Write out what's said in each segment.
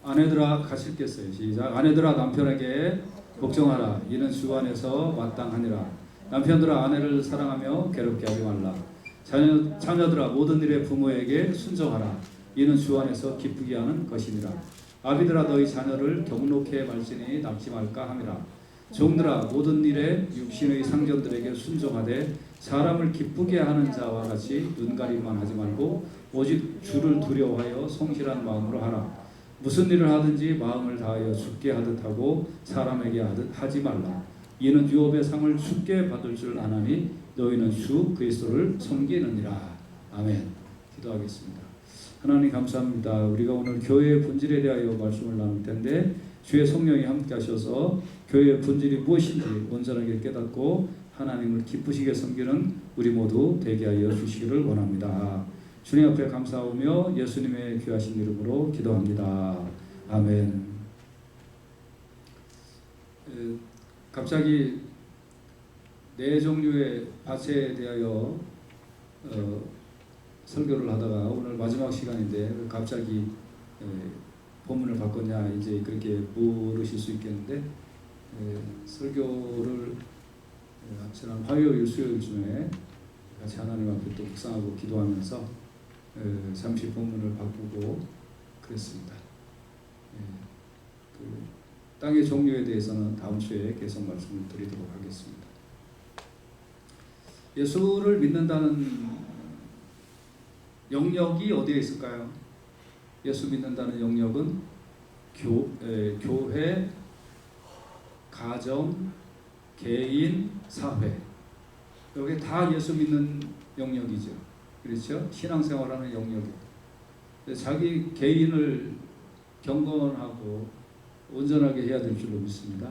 아내들아 같이 읽겠어요. 시작. 아내들아 남편에게 복종하라. 이는 주 안에서 마땅하니라. 남편들아 아내를 사랑하며 괴롭게 하지 말라. 자녀들아 모든 일에 부모에게 순종하라. 이는 주 안에서 기쁘게 하는 것이니라. 아비들아 너희 자녀를 경록해 말지니 낳지 말까 함이라. 종들아 모든 일에 육신의 상전들에게 순종하되 사람을 기쁘게 하는 자와 같이 눈가림만 하지 말고 오직 주를 두려워하여 성실한 마음으로 하라. 무슨 일을 하든지 마음을 다하여 주께 하듯 하고 사람에게 하듯 하지 말라. 이는 유업의 상을 주께 받을 줄 아나니 너희는 주 그리스도를 섬기느니라. 아멘. 기도하겠습니다. 하나님 감사합니다. 우리가 오늘 교회의 본질에 대하여 말씀을 나눌 텐데 주의 성령이 함께 하셔서 교회의 본질이 무엇인지 온전하게 깨닫고 하나님을 기쁘시게 섬기는 우리 모두 되게 하여 주시기를 원합니다. 주님 앞에 감사하며 예수님의 귀하신 이름으로 기도합니다. 아멘. 갑자기 네 종류의 밭에 대하여 설교를 하다가 오늘 마지막 시간인데 갑자기 본문을 바꿨냐 이제 그렇게 물으실 수 있겠는데 설교를 지난 화요일 수요일 중에 같이 하나님 앞에 또 묵상하고 기도하면서 잠시 본문을 바꾸고 그랬습니다. 그 땅의 종류에 대해서는 다음 주에 계속 말씀을 드리도록 하겠습니다. 예수를 믿는다는 영역이 어디에 있을까요? 예수 믿는다는 영역은 교회, 가정, 개인, 사회 여기 다 예수 믿는 영역이죠. 그렇죠? 신앙생활하는 영역이 자기 개인을 경건하고 온전하게 해야 될 줄로 믿습니다.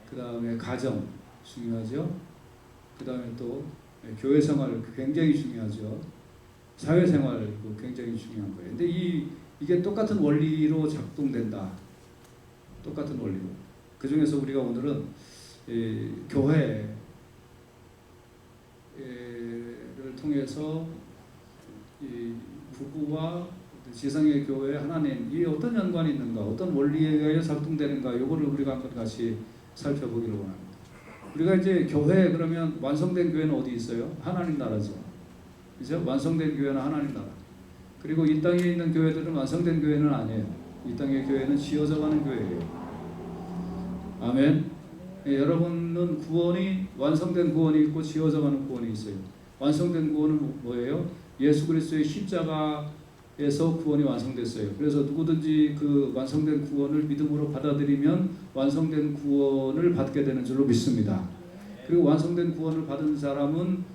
그 다음에 가정 중요하죠. 그 다음에 또 교회 생활 굉장히 중요하죠. 사회생활도 굉장히 중요한 거예요. 근데 이게 똑같은 원리로 작동된다. 똑같은 원리로. 그 중에서 우리가 오늘은 교회를 통해서 이 부부와 지성의 교회 하나님 이 어떤 연관이 있는가, 어떤 원리에 의해 작동되는가, 이거를 우리가 한번 같이 살펴보기를 원합니다. 우리가 이제 교회 그러면 완성된 교회는 어디 있어요? 하나님 나라죠. 그죠? 완성된 교회는 하나님 나라. 그리고 이 땅에 있는 교회들은 완성된 교회는 아니에요. 이 땅의 교회는 지어져가는 교회예요. 아멘. 여러분은 구원이 완성된 구원이 있고 지어져가는 구원이 있어요. 완성된 구원은 뭐예요? 예수 그리스도의 십자가에서 구원이 완성됐어요. 그래서 누구든지 그 완성된 구원을 믿음으로 받아들이면 완성된 구원을 받게 되는 줄로 믿습니다. 그리고 완성된 구원을 받은 사람은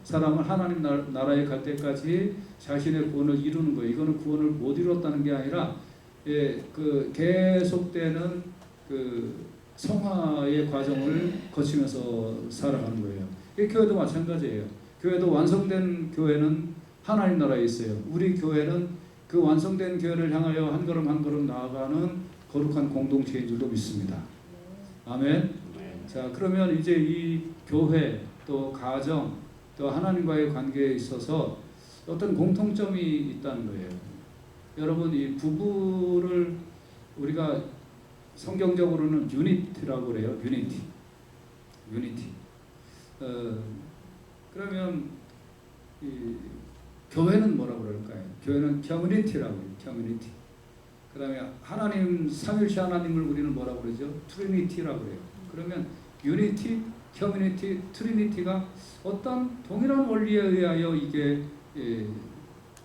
하나님 나라에 갈 때까지 자신의 구원을 이루는 거예요. 이거는 구원을 못 이뤘다는 게 아니라 그 계속되는 그 성화의 과정을 거치면서 살아가는 거예요. 이 교회도 마찬가지예요. 교회도 완성된 교회는 하나님 나라에 있어요. 우리 교회는 그 완성된 교회를 향하여 한 걸음 한 걸음 나아가는 거룩한 공동체인 줄로 믿습니다. 아멘. 자, 그러면 이제 이 교회 또 가정 또 하나님과의 관계에 있어서 어떤 공통점이 있다는 거예요. 여러분 이 부부를 우리가 성경적으로는 유니티라고 그래요. 유니티. 그러면 이 교회는 뭐라고 그럴까요? 교회는 커뮤니티라고 해요. 커뮤니티. 그 다음에 하나님 삼일체 하나님을 우리는 뭐라고 그러죠? 트리니티라고 그래요. 그러면 유니티, 커뮤니티, 트리니티가 어떤 동일한 원리에 의하여 이게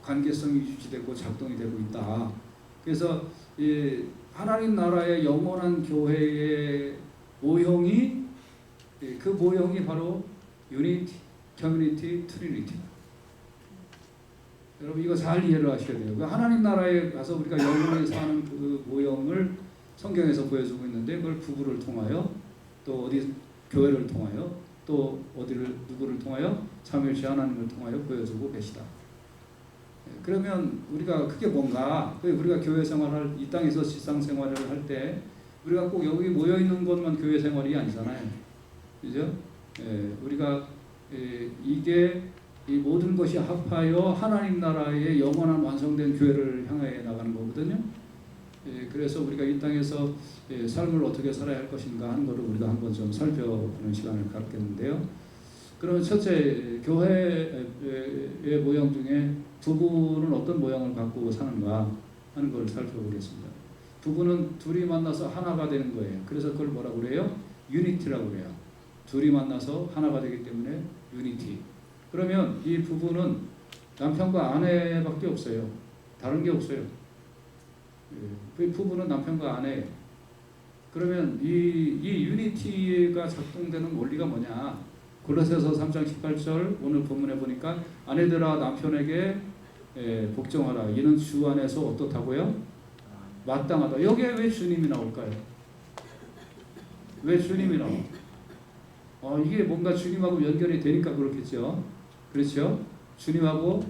관계성이 유지되고 작동이 되고 있다. 그래서 하나님 나라의 영원한 교회의 모형이 그 모형이 바로 유니티, 커뮤니티, 트리니티. 여러분 이거 잘 이해를 하셔야 돼요. 하나님 나라에 가서 우리가 영원히 사는 그 모형을 성경에서 보여주고 있는데 그걸 부부를 통하여 또 어디 교회를 통하여 또 누구를 통하여 삼위일체 하나님을 통하여 보여주고 계시다. 그러면 우리가 그게 뭔가 우리가 교회 생활을 이 땅에서 지상 생활을 할 때 우리가 꼭 여기 모여 있는 것만 교회 생활이 아니잖아요. 그죠? 우리가 이게 이 모든 것이 합하여 하나님 나라의 영원한 완성된 교회를 향해 나가는 거거든요. 그래서 우리가 이 땅에서 삶을 어떻게 살아야 할 것인가 하는 것을 우리가 한번 좀 살펴보는 시간을 갖겠는데요. 그러면 첫째, 교회의 모양 중에 부부는 어떤 모양을 갖고 사는가 하는 걸 살펴보겠습니다. 부부는 둘이 만나서 하나가 되는 거예요. 그래서 그걸 뭐라고 그래요? 유니티라고 그래요. 둘이 만나서 하나가 되기 때문에 유니티. 그러면 이 부부는 남편과 아내밖에 없어요. 다른 게 없어요. 그 부부는 남편과 아내. 그러면 이 유니티가 작동되는 원리가 뭐냐? 골로새서 3장 18절 오늘 본문에 보니까 아내들아 남편에게 복종하라. 이는 주 안에서 어떻다고요? 마땅하다. 여기에 왜 주님이 나올까요? 왜 주님이 나와? 이게 뭔가 주님하고 연결이 되니까 그렇겠죠. 그렇죠? 주님하고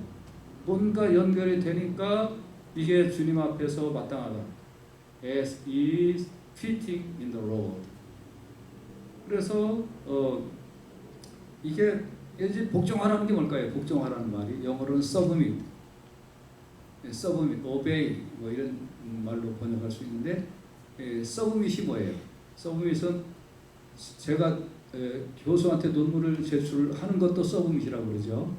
뭔가 연결이 되니까 이게 주님 앞에서 마땅하다. As is fitting in the Lord. 그래서 이게 이제 복종하라는 게 뭘까요? 복종하라는 말이 영어로는 submit, obey 뭐 이런 말로 번역할 수 있는데 submit이 뭐예요? submit은 제가 교수한테 논문을 제출하는 것도 submit이라고 그러죠.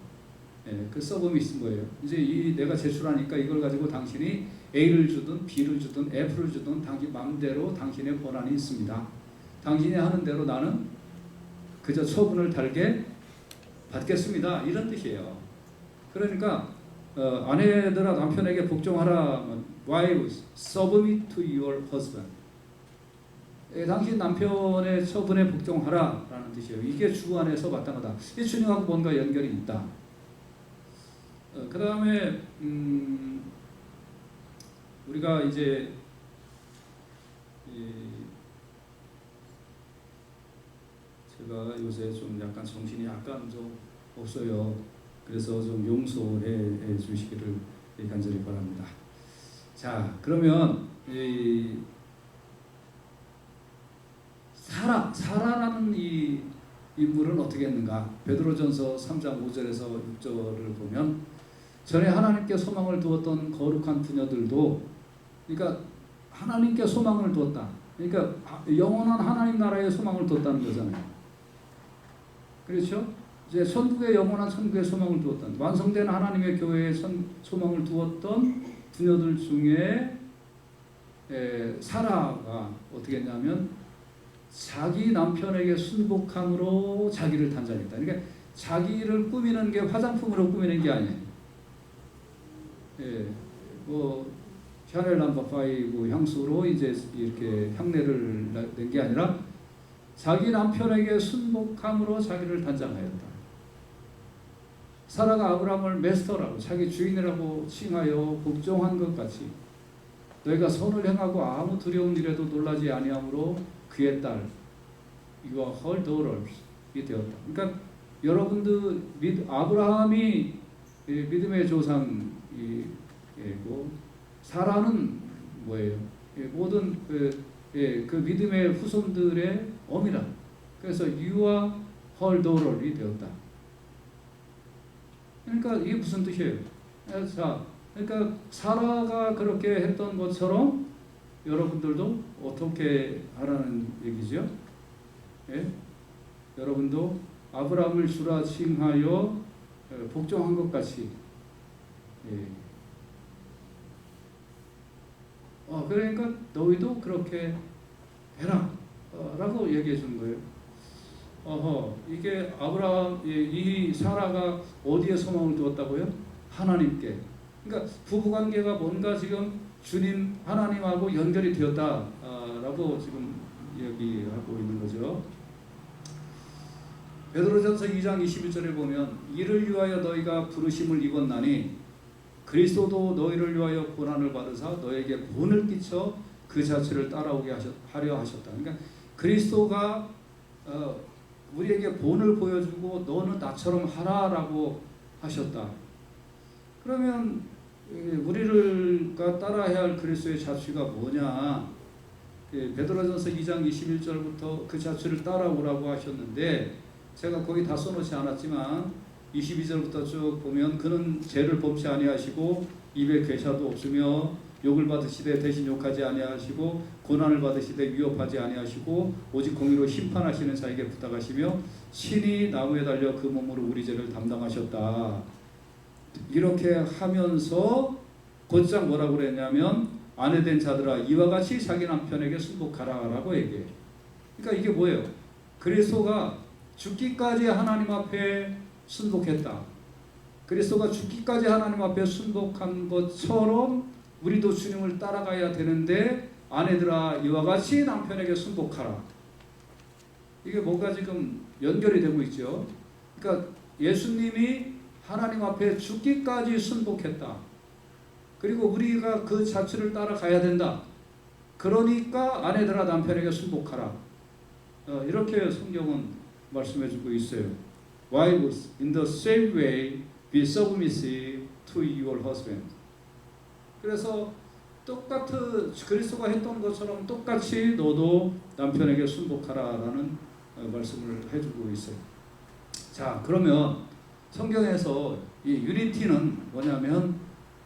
그 submit이 뭐예요? 이제 내가 제출하니까 이걸 가지고 당신이 A를 주든 B를 주든 F를 주든 당신 마음대로 당신의 권한이 있습니다. 당신이 하는 대로 나는 그저 처분을 달게 받겠습니다. 이런 뜻이에요. 그러니까 아내들아 남편에게 복종하라. Wives, submit to your husband. 당신 남편의 처분에 복종하라 라는 뜻이에요. 이게 주 안에서 마땅하다. 이 주님하고 뭔가 연결이 있다. 그 다음에 우리가 이제 제가 요새 좀 약간 정신이 약간 좀 없어요. 그래서 좀 용서해 주시기를 간절히 바랍니다. 자, 그러면 사라라는 이 인물은 어떻게 했는가? 베드로전서 3장 5절에서 6절을 보면 전에 하나님께 소망을 두었던 거룩한 부녀들도, 그러니까 하나님께 소망을 두었다. 그러니까 영원한 하나님 나라에 소망을 두었다는 거잖아요. 그렇죠? 이제 천국의 영원한 천국의 소망을 두었던, 완성된 하나님의 교회에 소망을 두었던 부녀들 중에 사라가 어떻게 했냐면 자기 남편에게 순복함으로 자기를 단장했다. 그러니까 자기를 꾸미는 게 화장품으로 꾸미는 게 아니에요. 뭐 샤넬 넘버 5 향수로 이제 이렇게 향내를 낸 게 아니라 자기 남편에게 순복함으로 자기를 단장하였다. 사라가 아브라함을 메스터라고 자기 주인이라고 칭하여 복종한 것 같이 너희가 선을 행하고 아무 두려운 일에도 놀라지 아니함으로 그의 딸 You are her daughters이 되었다. 그러니까 여러분들 아브라함이 믿음의 조상이고 사라는 뭐예요? 모든 그 믿음의 후손들의 어미라. 그래서 You are her daughter이 되었다. 그러니까 이게 무슨 뜻이에요? 자, 그러니까 사라가 그렇게 했던 것처럼 여러분들도 어떻게 하라는 얘기죠? 여러분도 아브라함을 주라 칭하여 복종한 것 같이. 그러니까 너희도 그렇게 해라 라고 얘기해 주는 거예요. 이게 아브라함, 이 사라가 어디에 소망을 두었다고요? 하나님께. 그러니까 부부관계가 뭔가 지금 주님 하나님하고 연결이 되었다라고 지금 얘기하고 있는 거죠. 베드로전서 2장 21절에 보면 이를 위하여 너희가 부르심을 입었나니 그리스도도 너희를 위하여 고난을 받으사 너에게 본을 끼쳐 그 자체를 따라오게 하려 하셨다. 그러니까 그리스도가 우리에게 본을 보여주고 너는 나처럼 하라라고 하셨다. 그러면 우리가 따라야 할 그리스도의 자취가 뭐냐? 베드로전서 2장 21절부터 그 자취를 따라오라고 하셨는데 제가 거기 다 써놓지 않았지만 22절부터 쭉 보면 그는 죄를 범치 아니하시고 입에 괴사도 없으며 욕을 받으시되 대신 욕하지 아니하시고 고난을 받으시되 위협하지 아니하시고 오직 공의로 심판하시는 자에게 부탁하시며 친히 나무에 달려 그 몸으로 우리 죄를 담당하셨다. 이렇게 하면서 곧장 뭐라고 그랬냐면 아내된 자들아 이와 같이 자기 남편에게 순복하라라고 얘기해요. 그러니까 이게 뭐예요? 그리스도가 죽기까지 하나님 앞에 순복했다. 그리스도가 죽기까지 하나님 앞에 순복한 것처럼 우리도 주님을 따라가야 되는데 아내들아 이와 같이 남편에게 순복하라. 이게 뭔가 지금 연결이 되고 있죠. 그러니까 예수님이 하나님 앞에 죽기까지 순복했다. 그리고 우리가 그 자취를 따라가야 된다. 그러니까 아내들아 남편에게 순복하라. 이렇게 성경은 말씀해주고 있어요. Wives, in the same way, be submissive to your husband. 그래서 똑같은 그리스도가 했던 것처럼 똑같이 너도 남편에게 순복하라라는 말씀을 해주고 있어요. 자, 그러면 성경에서 이 유니티는 뭐냐면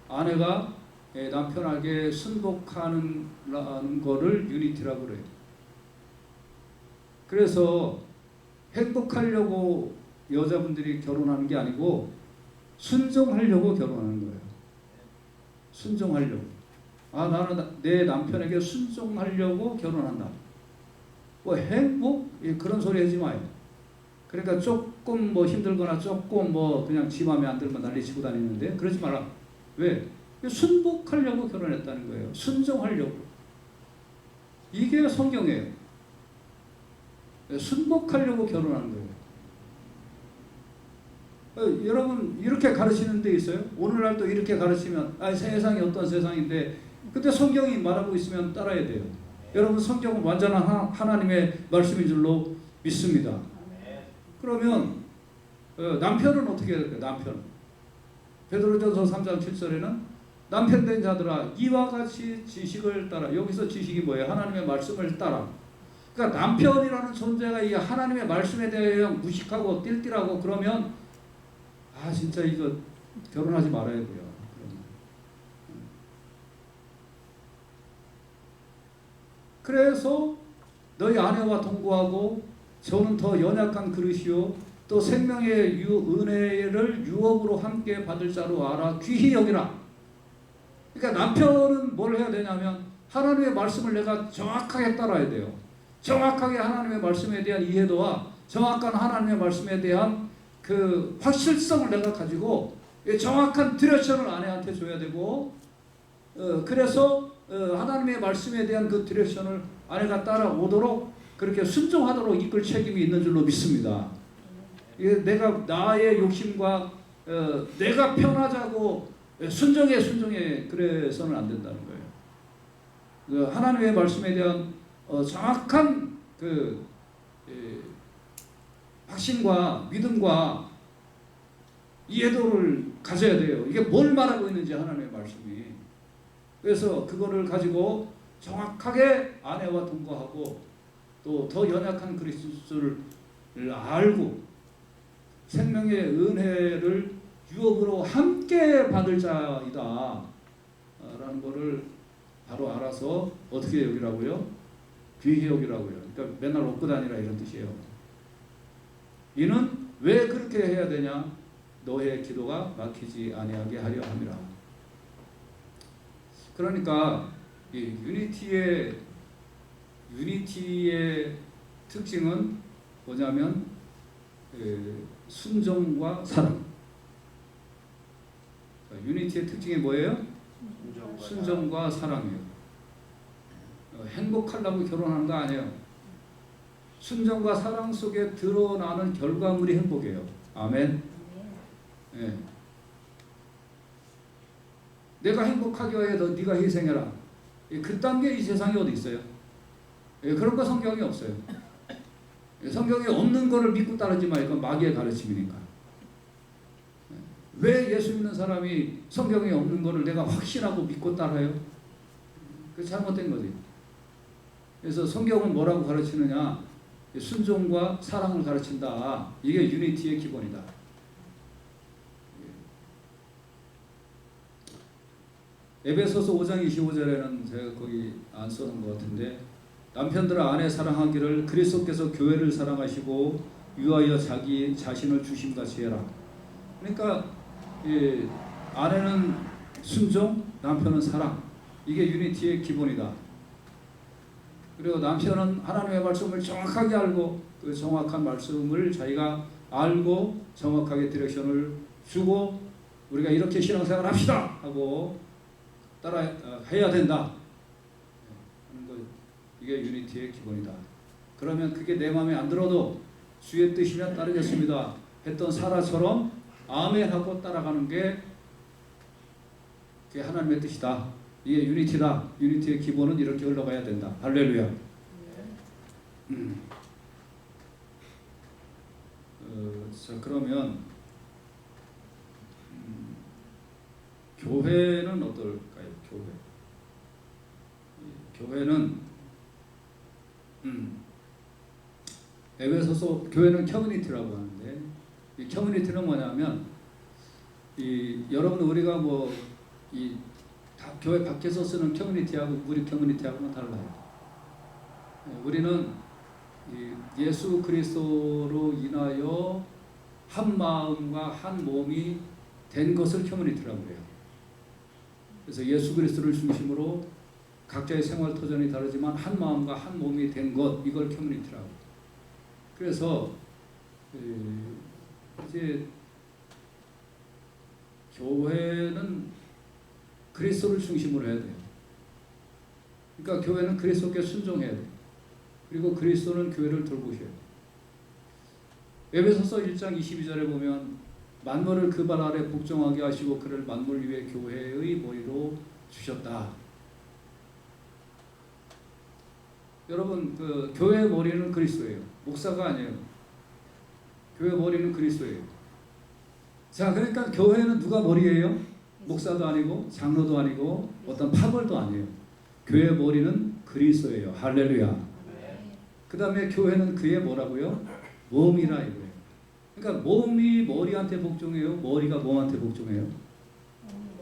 아내가 남편에게 순복하는 거를 유니티라고 그래요. 그래서 행복하려고 여자분들이 결혼하는 게 아니고 순종하려고 결혼하는 거예요. 순종하려고. 나는 내 남편에게 순종하려고 결혼한다. 뭐 행복? 그런 소리 하지 마요. 그러니까 조금 뭐 힘들거나 조금 뭐 그냥 지 맘에 안 들면 난리치고 다니는데 그러지 마라. 왜? 순복하려고 결혼했다는 거예요. 순종하려고. 이게 성경이에요. 순복하려고 결혼하는 거예요. 여러분 이렇게 가르치는 데 있어요? 오늘날도 이렇게 가르치면 세상이 어떤 세상인데 근데 성경이 말하고 있으면 따라야 돼요. 여러분 성경은 완전한 하나님의 말씀인 줄로 믿습니다. 그러면 남편은 어떻게 해야 될까요? 남편. 베드로전서 3장 7절에는 남편 된 자들아 이와 같이 지식을 따라. 여기서 지식이 뭐예요? 하나님의 말씀을 따라. 그러니까 남편이라는 존재가 이 하나님의 말씀에 대해 무식하고 띨띨하고 그러면 진짜 이거 결혼하지 말아야 돼요. 그래서 너희 아내와 동거하고 저는 더 연약한 그릇이요 또 생명의 은혜를 유업으로 함께 받을 자로 알아 귀히 여기라. 그러니까 남편은 뭘 해야 되냐면 하나님의 말씀을 내가 정확하게 따라야 돼요. 정확하게 하나님의 말씀에 대한 이해도와 정확한 하나님의 말씀에 대한 그 확실성을 내가 가지고 정확한 디렉션을 아내한테 줘야 되고 그래서 하나님의 말씀에 대한 그 디렉션을 아내가 따라오도록 그렇게 순종하도록 이끌 책임이 있는 줄로 믿습니다. 내가 나의 욕심과 내가 편하자고 순종해 그래서는 안 된다는 거예요. 하나님의 말씀에 대한 정확한 그 확신과 믿음과 이해도를 가져야 돼요. 이게 뭘 말하고 있는지 하나님의 말씀이. 그래서 그거를 가지고 정확하게 아내와 동거하고 또 더 연약한 그리스도를 알고 생명의 은혜를 유업으로 함께 받을 자이다 라는 거를 바로 알아서 어떻게 여기라고요? 귀히 여기라고요. 그러니까 맨날 업고 다니라 이런 뜻이에요. 이는 왜 그렇게 해야 되냐? 너의 기도가 막히지 아니하게 하려 함이라. 그러니까 이 유니티의 특징은 뭐냐면 순종과 사랑. 유니티의 특징이 뭐예요? 순종과 사랑이에요. 행복하려고 결혼하는 거 아니에요. 순종과 사랑 속에 드러나는 결과물이 행복이에요. 아멘. 네. 내가 행복하기 위해 네가 희생해라. 그딴 게 이 세상에 어디 있어요? 그런 거 성경이 없어요. 성경에 없는 거를 믿고 따르지 마. 이건 마귀의 가르침이니까. 왜 예수 믿는 사람이 성경에 없는 거를 내가 확신하고 믿고 따라요? 그게 잘못된 거지. 그래서 성경은 뭐라고 가르치느냐? 순종과 사랑을 가르친다. 이게 유니티의 기본이다. 에베소서 5장 25절에는 제가 거기 안 써놓은 것 같은데 남편들아 아내 사랑하기를 그리스도께서 교회를 사랑하시고 위하여 자기 자신을 주심같이 해라. 그러니까 아내는 순종, 남편은 사랑. 이게 유니티의 기본이다. 그리고 남편은 하나님의 말씀을 정확하게 알고 그 정확한 말씀을 자기가 알고 정확하게 디렉션을 주고 우리가 이렇게 신앙생활 합시다 하고 따라 해야 된다 하는 것. 이게 유니티의 기본이다. 그러면 그게 내 마음에 안 들어도 주의 뜻이면 따르겠습니다 했던 사라처럼 아멘 하고 따라가는 게 그게 하나님의 뜻이다. 이게 유니티다. 유니티의 기본은 이렇게 흘러가야 된다. 할렐루야. 자 그러면 교회는 어떨까요? 교회는 에베소서 교회는 커뮤니티라고 하는데 이 커뮤니티는 뭐냐면 여러분 우리가 교회 밖에서 쓰는 커뮤니티하고 우리 커뮤니티하고는 달라요. 우리는 예수 그리스도로 인하여 한 마음과 한 몸이 된 것을 커뮤니티라고 해요. 그래서 예수 그리스도를 중심으로 각자의 생활 터전이 다르지만 한 마음과 한 몸이 된 것, 이걸 커뮤니티라고 해요. 그래서 이제 교회는 그리스도를 중심으로 해야 돼요. 그러니까 교회는 그리스도께 순종해야 돼요. 그리고 그리스도는 교회를 돌보셔야 돼요. 에베소서 1장 22절에 보면 만물을 그 발 아래 복종하게 하시고 그를 만물 위에 교회의 머리로 주셨다. 여러분 그 교회의 머리는 그리스도예요. 목사가 아니에요. 교회 머리는 그리스도예요. 자 그러니까 교회는 누가 머리예요? 목사도 아니고 장로도 아니고 어떤 파벌도 아니에요. 교회의 머리는 그리스도예요. 할렐루야. 그 다음에 교회는 그의 뭐라고요? 몸이라 이거예요. 그러니까 몸이 머리한테 복종해요? 머리가 몸한테 복종해요?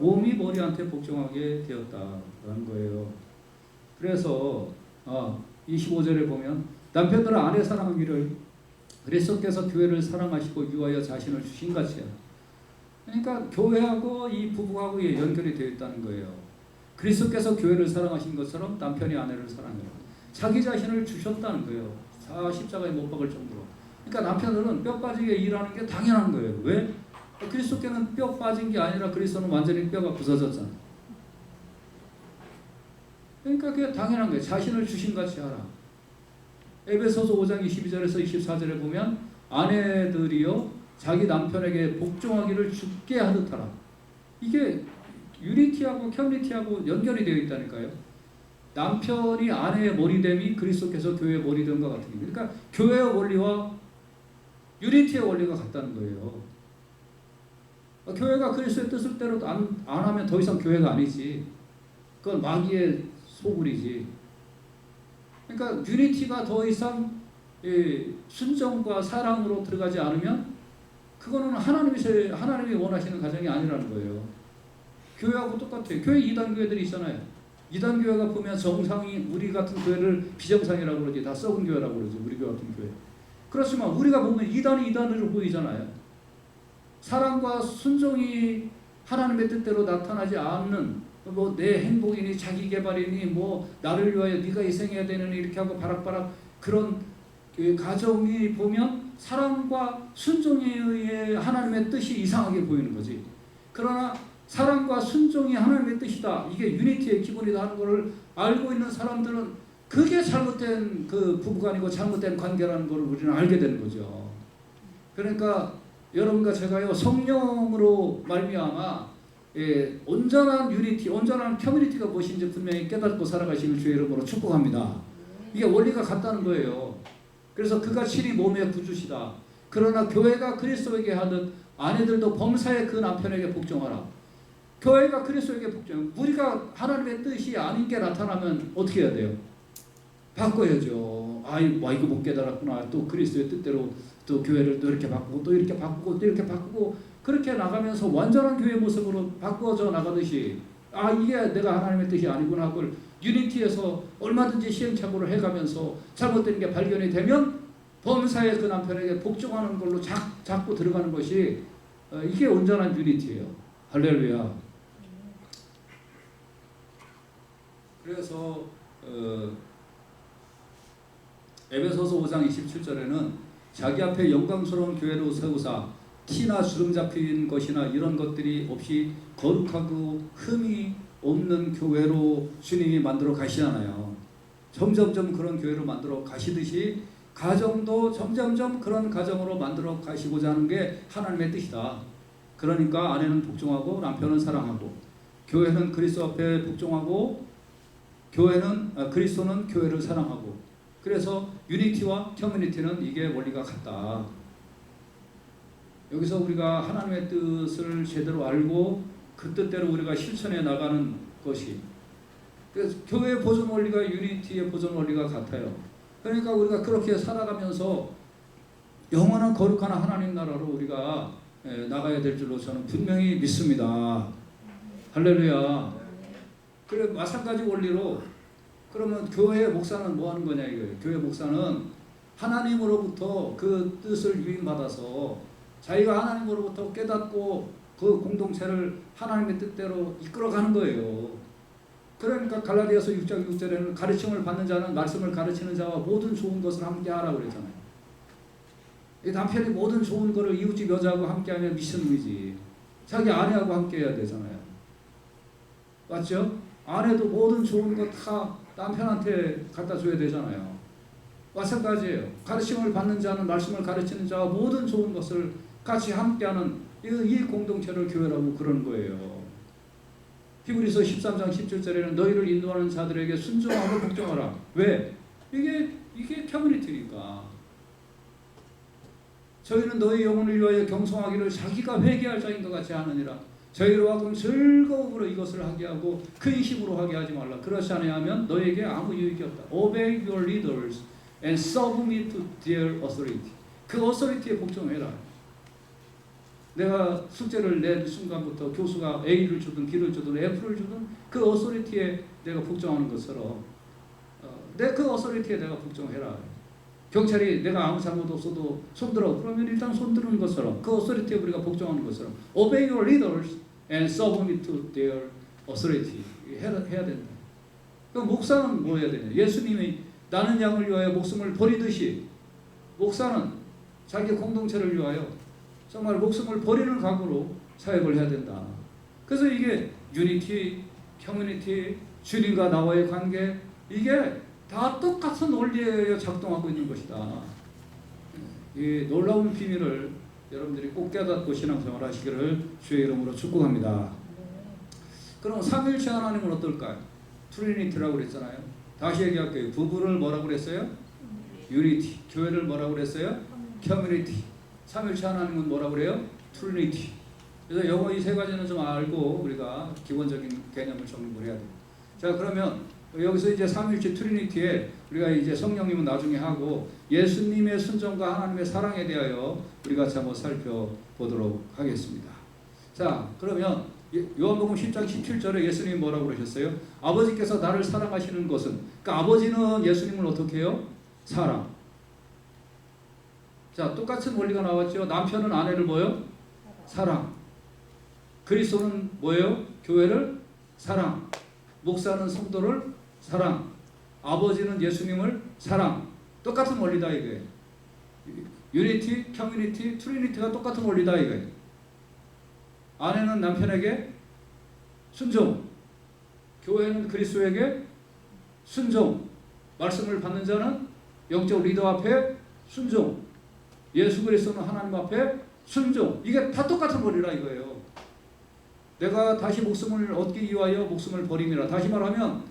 몸이 머리한테 복종하게 되었다라는 거예요. 그래서 25절에 보면 남편들아 아내 사랑하기를 그리스도께서 교회를 사랑하시고 위하여 자신을 주신같이 해라. 그러니까 교회하고 이 부부하고 연결이 되어 있다는 거예요. 그리스도께서 교회를 사랑하신 것처럼 남편이 아내를 사랑해라. 자기 자신을 주셨다는 거예요. 십자가에 못 박을 정도로. 그러니까 남편들은 뼈 빠지게 일하는 게 당연한 거예요. 왜? 그리스도께는 뼈 빠진 게 아니라 그리스도는 완전히 뼈가 부서졌잖아. 그러니까 그게 당연한 거예요. 자신을 주신같이 하라. 에베소서 5장 22절에서 24절에 보면 아내들이요 자기 남편에게 복종하기를 죽게 하듯 하라. 이게 유니티하고 커뮤니티하고 연결이 되어 있다니까요. 남편이 아내의 머리됨이 그리스도께서 교회의 머리됨과 같은 게. 그러니까 교회의 원리와 유니티의 원리가 같다는 거예요. 교회가 그리스도의 뜻을 대로 안 하면 더 이상 교회가 아니지. 그건 마귀의 소굴이지. 그러니까 유니티가 더 이상 순종과 사랑으로 들어가지 않으면 그거는 하나님이 원하시는 가정이 아니라는 거예요. 교회하고 똑같아요. 교회 이단 교회들이 있잖아요. 이단 교회가 보면 정상이 우리 같은 교회를 비정상이라고 그러지. 다 썩은 교회라고 그러지. 우리 교회 같은 교회. 그렇지만 우리가 보면 이단이 이단으로 보이잖아요. 사랑과 순종이 하나님의 뜻대로 나타나지 않는 내 행복이니 자기 개발이니 나를 위하여 네가 희생해야 되느니 이렇게 하고 바락바락 그런 가정이 보면 사랑과 순종에 의해 하나님의 뜻이 이상하게 보이는 거지. 그러나 사랑과 순종이 하나님의 뜻이다. 이게 유니티의 기본이다 하는 것을 알고 있는 사람들은 그게 잘못된 그 부부간이고 잘못된 관계라는 것을 우리는 알게 되는 거죠. 그러니까 여러분과 제가요 성령으로 말미암아 온전한 유니티, 온전한 커뮤니티가 무엇인지 분명히 깨닫고 살아가시는 주의 이름으로 축복합니다. 이게 원리가 같다는 거예요. 그래서 그가 친히 몸의 구주시다. 그러나 교회가 그리스도에게 하듯 아내들도 범사에 그 남편에게 복종하라. 교회가 그리스도에게 복종. 우리가 하나님의 뜻이 아닌 게 나타나면 어떻게 해야 돼요? 바꿔야죠. 이거 못 깨달았구나. 또 그리스도의 뜻대로 또 교회를 또 이렇게 바꾸고 또 이렇게 바꾸고 또 이렇게 바꾸고 그렇게 나가면서 완전한 교회 모습으로 바꿔져 나가듯이 아 이게 내가 하나님의 뜻이 아니구나 그걸 유니티에서 얼마든지 시행착오를 해가면서 잘못된 게 발견이 되면 범사의 그 남편에게 복종하는 걸로 자꾸 들어가는 것이 이게 온전한 유니티예요. 할렐루야. 그래서 에베소서 5장 27절에는 자기 앞에 영광스러운 교회로 세우사 티나 주름 잡힌 것이나 이런 것들이 없이 거룩하고 흠이 없는 교회로 주님이 만들어 가시잖아요. 점점점 그런 교회로 만들어 가시듯이 가정도 점점점 그런 가정으로 만들어 가시고자 하는 게 하나님의 뜻이다. 그러니까 아내는 복종하고 남편은 사랑하고 교회는 그리스도 앞에 복종하고 그리스도는 교회를 사랑하고 그래서 유니티와 커뮤니티는 이게 원리가 같다. 여기서 우리가 하나님의 뜻을 제대로 알고 그 뜻대로 우리가 실천해 나가는 것이 그래서 교회의 보존 원리가 유니티의 보존 원리가 같아요. 그러니까 우리가 그렇게 살아가면서 영원한 거룩한 하나님 나라로 우리가 나가야 될 줄로 저는 분명히 믿습니다. 할렐루야. 그래 마찬가지 원리로 그러면 교회 목사는 뭐 하는 거냐 이거예요. 교회 목사는 하나님으로부터 그 뜻을 유인받아서 자기가 하나님으로부터 깨닫고 그 공동체를 하나님의 뜻대로 이끌어가는 거예요. 그러니까 갈라디아서 6장 6절에는 가르침을 받는 자는 말씀을 가르치는 자와 모든 좋은 것을 함께 하라고 그랬잖아요. 이 남편이 모든 좋은 거를 이웃집 여자하고 함께하면 미친놈이지. 자기 아내하고 함께해야 되잖아요. 맞죠? 아내도 모든 좋은 거 다 남편한테 갖다 줘야 되잖아요. 마찬가지예요. 가르침을 받는 자는 말씀을 가르치는 자와 모든 좋은 것을 같이 함께하는 이 공동체를 교회라고 그러는 거예요. 히브리서 13장 17절에는 너희를 인도하는 자들에게 순종하고 복종하라. 왜? 이게 커뮤니티니까. 저희는 너희 영혼을 위하여 경성하기를 자기가 회개할 자인 것 같이 하느니라. 저희로 하여금 즐거움으로 이것을 하게 하고 근심으로 하게 하지 말라. 그렇지 아니하면 너에게 아무 유익이 없다. Obey your leaders and submit to their authority. 그 authority에 복종해라. 내가 숙제를 낸 순간부터 교수가 A를 주든 B를 주든 F를 주든 그 authority에 내가 복종하는 것처럼 내 그 authority에 내가 복종해라. 경찰이 내가 아무 잘못 없어도 손들어 그러면 일단 손드는 것처럼 그 authority에 우리가 복종하는 것처럼 Obey your leaders and submit to their authority 해야 된다. 그럼 목사는 뭐 해야 되냐? 예수님이 나는 양을 위하여 목숨을 버리듯이 목사는 자기 공동체를 위하여 정말 목숨을 버리는 각오로 사역을 해야 된다. 그래서 이게 유니티, 커뮤니티, 주님과 나와의 관계 이게 다 똑같은 원리에 작동하고 있는 것이다. 이 놀라운 비밀을 여러분들이 꼭 깨닫고 신앙생활 하시기를 주의 이름으로 축복합니다. 그럼 삼위일체 하나님은 어떨까요? 트리니티라고 그랬잖아요. 다시 얘기할게요. 부부를 뭐라고 그랬어요? 유니티. 교회를 뭐라고 그랬어요? 커뮤니티. 삼위일체 하나님은 뭐라고 그래요? 트리니티. 그래서 영어 이 세 가지는 좀 알고 우리가 기본적인 개념을 정립을 해야 돼요. 자, 그러면 여기서 이제 삼위일체 트리니티에 우리가 이제 성령님은 나중에 하고 예수님의 순종과 하나님의 사랑에 대하여 우리 같이 한번 살펴보도록 하겠습니다. 자, 그러면 요한복음 10장 17절에 예수님이 뭐라고 그러셨어요? 아버지께서 나를 사랑하시는 것은, 그러니까 아버지는 예수님을 어떻게 해요? 사랑. 자, 똑같은 원리가 나왔죠. 남편은 아내를 뭐요? 사랑. 그리스도는 뭐예요? 교회를 사랑. 목사는 성도를 사랑. 아버지는 예수님을 사랑. 똑같은 원리다 이게. 유니티, 커뮤니티, 트리니티가 똑같은 원리다 이게. 아내는 남편에게 순종. 교회는 그리스도에게 순종. 말씀을 받는 자는 영적 리더 앞에 순종. 예수 그리스도는 하나님 앞에 순종. 이게 다 똑같은 원리라 이거예요. 내가 다시 목숨을 얻기 위하여 목숨을 버림이라. 다시 말하면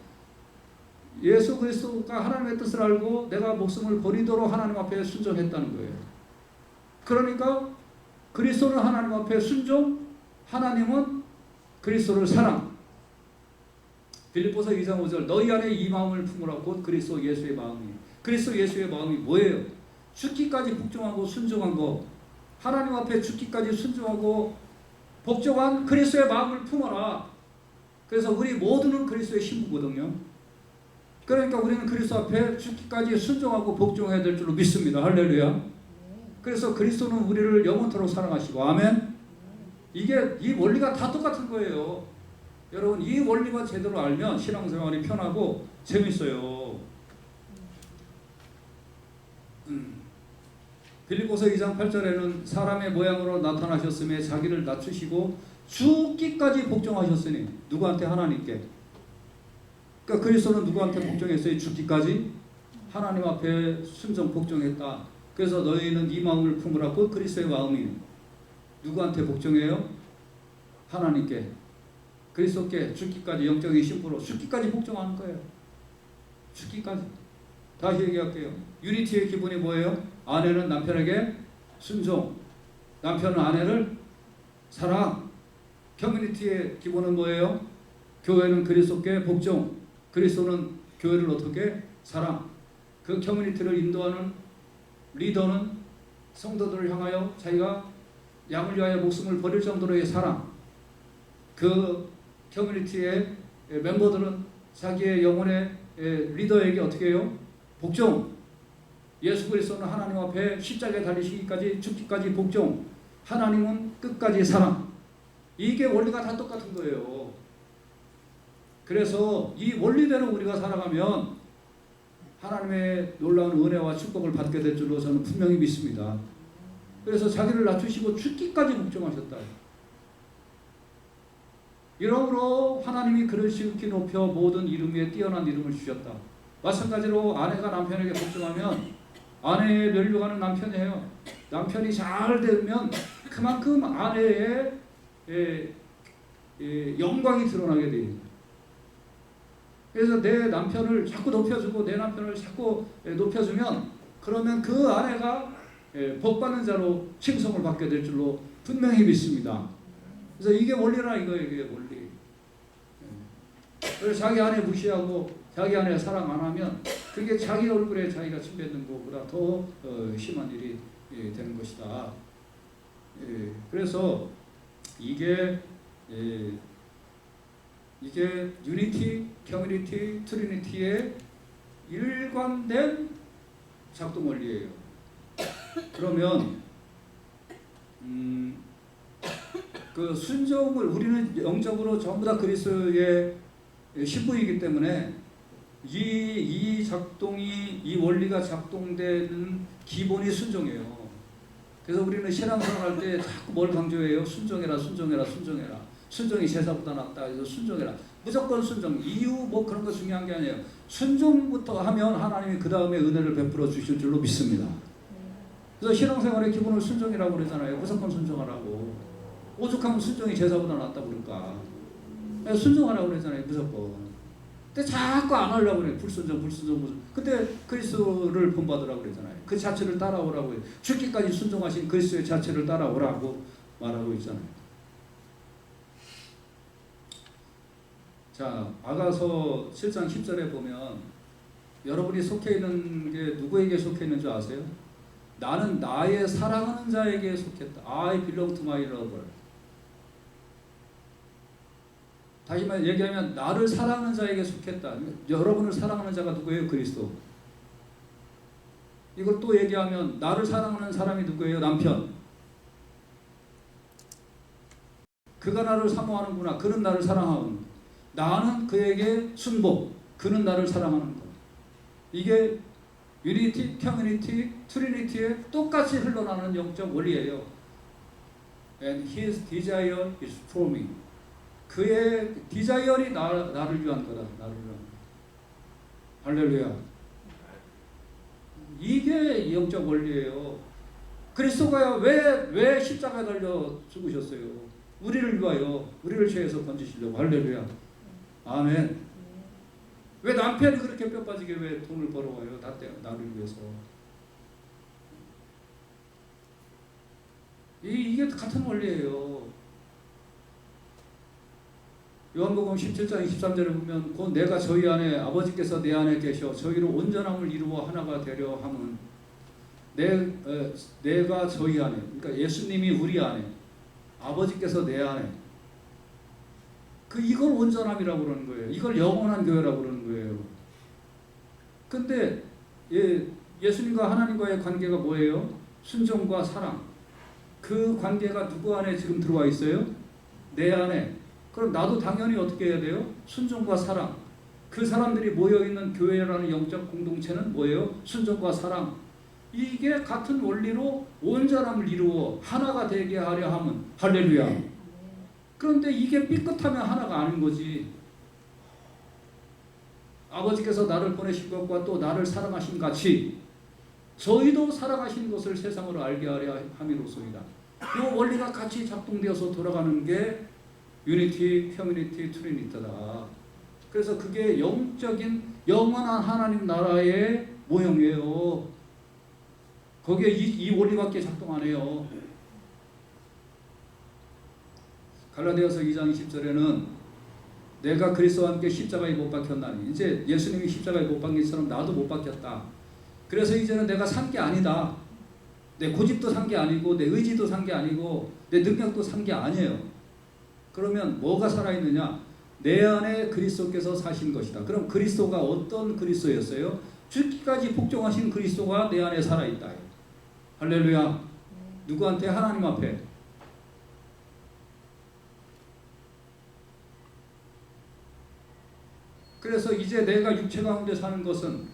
예수 그리스도가 하나님의 뜻을 알고 내가 목숨을 버리도록 하나님 앞에 순종했다는 거예요. 그러니까 그리스도는 하나님 앞에 순종, 하나님은 그리스도를 사랑. 빌립보서 2장 5절 너희 안에 이 마음을 품으라. 곧 그리스도 예수의 마음이. 그리스도 예수의 마음이 뭐예요? 죽기까지 복종하고 순종한 거. 하나님 앞에 죽기까지 순종하고 복종한 그리스도의 마음을 품어라. 그래서 우리 모두는 그리스도의 신부거든요. 그러니까 우리는 그리스도 앞에 죽기까지 순종하고 복종해야 될 줄로 믿습니다. 할렐루야. 그래서 그리스도는 우리를 영원토록 사랑하시고, 아멘. 이게 이 원리가 다 똑같은 거예요. 여러분, 이 원리가 제대로 알면 신앙생활이 편하고 재밌어요. 빌립보서 2장 8절에는 사람의 모양으로 나타나셨음에 자기를 낮추시고 죽기까지 복종하셨으니, 누구한테? 하나님께. 그러니까 그리스도는 누구한테 복종했어요? 죽기까지 하나님 앞에 순종 복종했다. 그래서 너희는 이 마음을 품으라. 곧 그리스도의 마음이 누구한테 복종해요? 하나님께, 그리스도께 죽기까지, 영적인 신부로 죽기까지 복종하는 거예요. 죽기까지. 다시 얘기할게요. 유니티의 기본이 뭐예요? 아내는 남편에게 순종, 남편은 아내를 사랑. 커뮤니티의 기본은 뭐예요? 교회는 그리스도께 복종, 그리스도는 교회를 어떻게? 사랑. 그 커뮤니티를 인도하는 리더는 성도들을 향하여 자기가 양을 위하여 목숨을 버릴 정도로의 사랑. 그 커뮤니티의 멤버들은 자기의 영혼의 리더에게 어떻게 해요? 복종. 예수 그리스도는 하나님 앞에 십자가에 달리시기까지, 죽기까지 복종. 하나님은 끝까지 사랑. 이게 원리가 다 똑같은 거예요. 그래서 이 원리대로 우리가 살아가면 하나님의 놀라운 은혜와 축복을 받게 될 줄로 저는 분명히 믿습니다. 그래서 자기를 낮추시고 죽기까지 복종하셨다. 이러므로 하나님이 그를 지극히 높여 모든 이름 위에 뛰어난 이름을 주셨다. 마찬가지로 아내가 남편에게 복종하면 아내의 면류관은 남편이에요. 남편이 잘 되면 그만큼 아내의 영광이 드러나게 됩니다. 그래서 내 남편을 자꾸 높여주고 내 남편을 자꾸 높여주면, 그러면 그 아내가 복받는 자로 칭송을 받게 될 줄로 분명히 믿습니다. 그래서 이게 원리라 이거예요. 이게 원리. 그래서 자기 아내 무시하고 자기 아내 사랑 안 하면 그게 자기 얼굴에 자기가 침 뱉는 것보다 더 심한 일이 되는 것이다. 그래서 이게 유니티, 커뮤니티, 트리니티의 일관된 작동 원리예요. 그러면 그 순종을, 우리는 영적으로 전부 다 그리스도의 신부이기 때문에 이 작동이, 이 원리가 작동되는 기본이 순종이에요. 그래서 우리는 신앙생활 할 때 자꾸 뭘 강조해요? 순종해라, 순종해라, 순종해라. 순종이 제사보다 낫다. 그래서 순종해라. 무조건 순종. 이유 뭐 그런 거 중요한 게 아니에요. 순종부터 하면 하나님이 그 다음에 은혜를 베풀어 주실 줄로 믿습니다. 그래서 신앙생활의 기본을 순종이라고 그러잖아요. 무조건 순종하라고. 오죽하면 순종이 제사보다 낫다고 그럴까. 순종하라고 그러잖아요. 무조건. 근데 자꾸 안 하려고 그래요. 불순종. 그때 그리스도를 본받으라고 그러잖아요. 그 자체를 따라오라고 해요. 죽기까지 순종하신 그리스도의 자체를 따라오라고 말하고 있잖아요. 자, 아가서 7장 10절에 보면 여러분이 속해 있는 게 누구에게 속해 있는 줄 아세요? 나는 나의 사랑하는 자에게 속했다. I belong to my lover. 다시 말 얘기하면 나를 사랑하는 자에게 속했다. 여러분을 사랑하는 자가 누구예요? 그리스도. 이걸 또 얘기하면 나를 사랑하는 사람이 누구예요? 남편. 그가 나를 사모하는구나. 그는 나를 사랑하는. 나는 그에게 순복. 그는 나를 사랑하는 것. 이게 유니티, 커뮤니티, 트리니티에 똑같이 흘러나는 영적 원리예요. And his desire is for me. 그의 디자이어이 나를 위한 거다. 나를 위한 거. 할렐루야. 이게 영적 원리예요. 그리스도가 왜 십자가에 달려 죽으셨어요? 우리를 위하여, 우리를 죄에서 건지시려고. 할렐루야. 아멘. 왜 남편이 그렇게 뼈 빠지게 왜 돈을 벌어와요? 나를 위해서. 이게 같은 원리예요. 요한복음 17장 23절에 보면 곧 내가 저희 안에, 아버지께서 내 안에 계셔 저희로 온전함을 이루어 하나가 되려 함은 내가 저희 안에, 그러니까 예수님이 우리 안에, 아버지께서 내 안에, 이걸 온전함이라고 그러는 거예요. 이걸 영원한 교회라고 그러는 거예요. 근데 예수님과 하나님과의 관계가 뭐예요? 순종과 사랑. 그 관계가 누구 안에 지금 들어와 있어요? 내 안에. 그럼 나도 당연히 어떻게 해야 돼요? 순종과 사랑. 그 사람들이 모여있는 교회라는 영적 공동체는 뭐예요? 순종과 사랑. 이게 같은 원리로 온전함을 이루어 하나가 되게 하려 함은 할렐루야. 그런데 이게 삐끗하면 하나가 아닌 거지. 아버지께서 나를 보내신 것과 또 나를 사랑하신 같이 저희도 사랑하신 것을 세상으로 알게 하려 함이로소이다. 이 원리가 같이 작동되어서 돌아가는 게 유니티, 커뮤니티, 트리니티다. 그래서 그게 영적인 영원한 하나님 나라의 모형이에요. 거기에 이 원리밖에 작동 안 해요. 갈라디아서 2장 20절에는 내가 그리스도와 함께 십자가에 못 박혔나니, 이제 예수님이 십자가에 못 박힌 것처럼 나도 못 박혔다. 그래서 이제는 내가 산 게 아니다. 내 고집도 산 게 아니고 내 의지도 산 게 아니고 내 능력도 산 게 아니에요. 그러면 뭐가 살아있느냐? 내 안에 그리스도께서 사신 것이다. 그럼 그리스도가 어떤 그리스도였어요? 죽기까지 복종하신 그리스도가 내 안에 살아있다. 할렐루야. 누구한테? 하나님 앞에. 그래서 이제 내가 육체 가운데 사는 것은,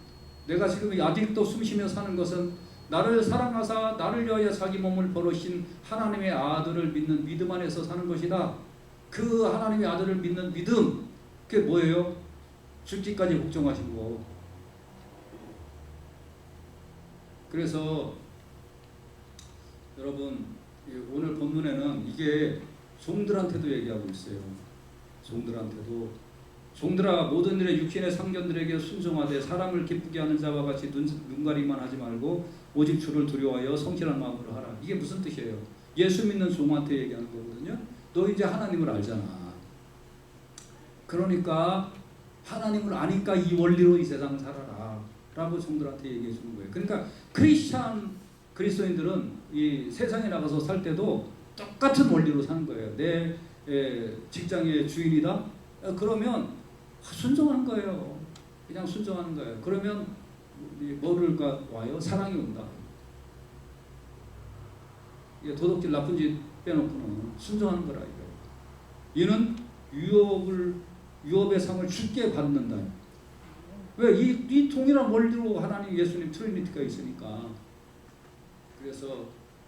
내가 지금 아직도 숨쉬며 사는 것은 나를 사랑하사 나를 위하여 자기 몸을 버리신 하나님의 아들을 믿는 믿음 안에서 사는 것이다. 그 하나님의 아들을 믿는 믿음, 그게 뭐예요? 죽기까지 복종하시고. 그래서 여러분, 오늘 본문에는 이게 종들한테도 얘기하고 있어요. 종들한테도. 종들아, 모든 일에 육신의 상견들에게 순종하되 사람을 기쁘게 하는 자와 같이 눈가리만 하지 말고 오직 주를 두려워하여 성실한 마음으로 하라. 이게 무슨 뜻이에요? 예수 믿는 종한테 얘기하는 거거든요. 너 이제 하나님을 알잖아. 그러니까 하나님을 아니까 이 원리로 이 세상 살아라 라고 종들한테 얘기해 주는 거예요. 그러니까 그리스도인들은 이 세상에 나가서 살 때도 똑같은 원리로 사는 거예요. 내 직장의 주인이다? 그러면 순종하는 거예요. 그냥 순종하는 거예요. 그러면 뭐를 와요? 사랑이 온다. 도덕질 나쁜 짓 빼놓고는 순종하는 거라. 이는 유업의 상을 쉽게 받는다. 왜? 이 동일한 원리로 하나님, 예수님, 트리니티가 있으니까. 그래서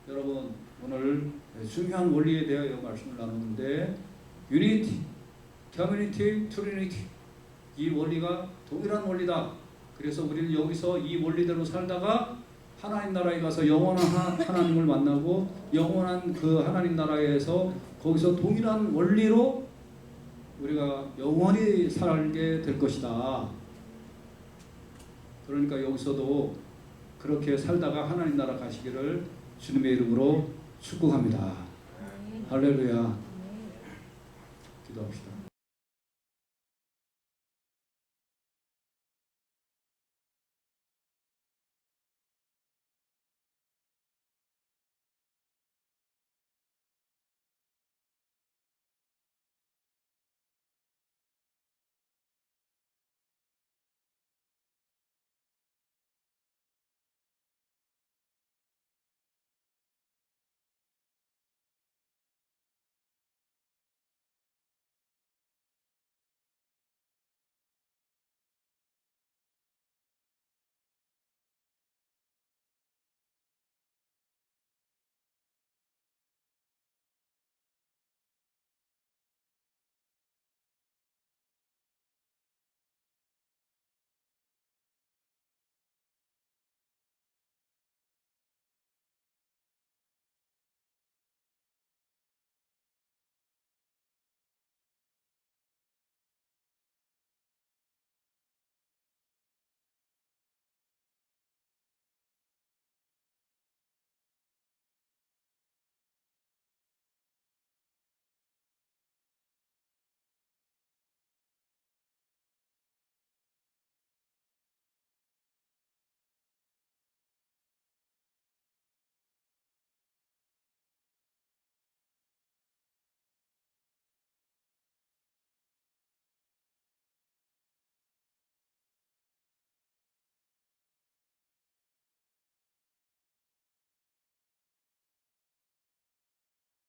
여러분, 오늘 중요한 원리에 대하여 말씀을 나누는데, 유니티, 커뮤니티, 트리니티, 이 원리가 동일한 원리다. 그래서 우리는 여기서 이 원리대로 살다가 하나님 나라에 가서 영원한 하나님을 만나고 영원한 그 하나님 나라에서 거기서 동일한 원리로 우리가 영원히 살게 될 것이다. 그러니까 여기서도 그렇게 살다가 하나님 나라 가시기를 주님의 이름으로 축복합니다. 할렐루야. 기도합시다.